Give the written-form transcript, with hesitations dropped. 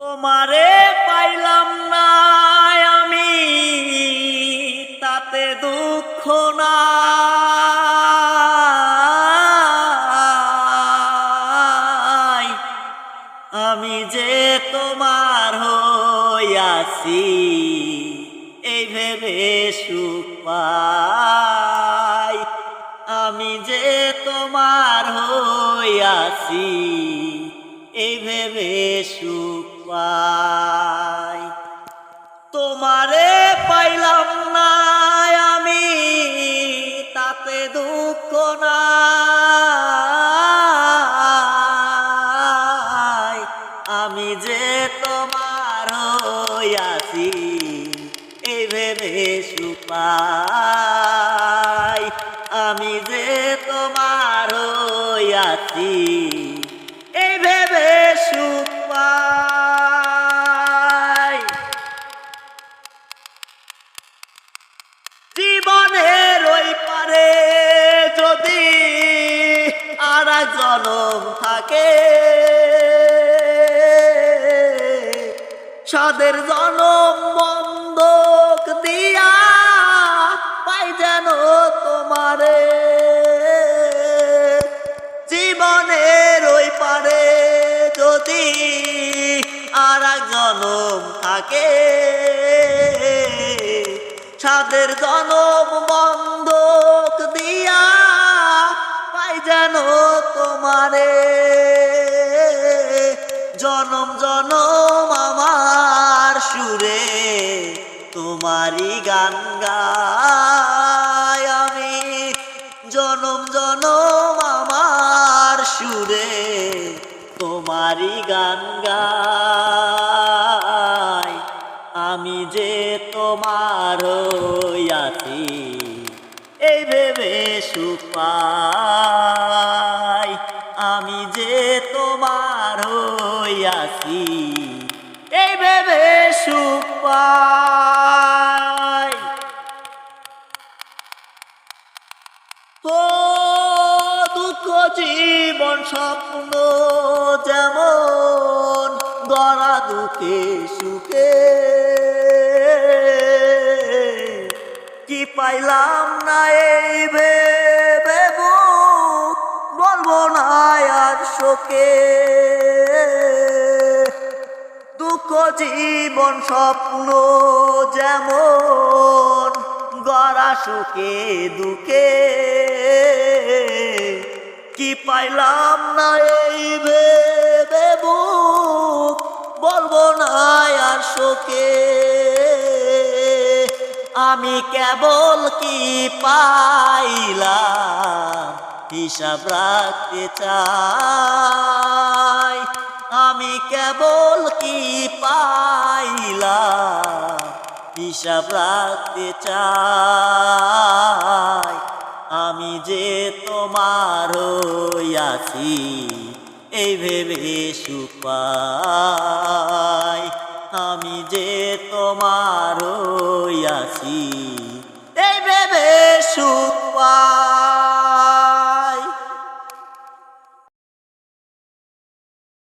তোমারে পাইলাম না আমি, তাতে দুঃখ নাই। আমি যে তোমার হইয়াছি, এই ভেবে সুখ পাই। আমি যে তোমার হইয়াছি, এই ভেবে সুখ পাই। তোমারে পাইলাম না আমি, তাতে দুঃখ নাই। আমি যে তোমার হইয়াছি, এই ভেবে সুখ পাই। আমি যে তোমার হইয়াছি, এই ভেবে সুখ পাই। জীবনের ওই পারে যদি আর এক জনম থাকে, সাদের জনম বন্ধক দিয়া পাই যেন তোমারে। জীবনের ওই পারে যদি আর এক জনম থাকে, সাদের জনম বন্ধক দিয়া পাই যেন তোমারে। জনম জনম আমার সুরে তোমারই গান গাই আমি। জনম জনম আমার সুরে তোমারই গান গাই। আমি যে তোমার হইয়াছি, এই ভেবে সুখ পাই। আমি যে তোমার হইয়াছি, এই ভেবে সুখ পাই। ও দুঃখ জীবন স্বপ্ন যেমন গড়া দুঃখে সুখে, কি পাইলাম না এই ভেবে বলবো না আর শোকে। দুঃখ জীবন স্বপ্ন যেমন গড়া সুখে দুঃখে, কি পাইলাম না এই ভেবে বলবো না আর শোকে। আমি কেবল কি পাইলাম হিসাব রাখতে চাই। আমি কেবল কি পাইলাম হিসাব রাখতে চাই। আমি যে তোমার হইয়াছি, এই ভেবে সুখ পাই। আমি যে তোমার হইয়াছি, এই ভেবে সুখ পাই।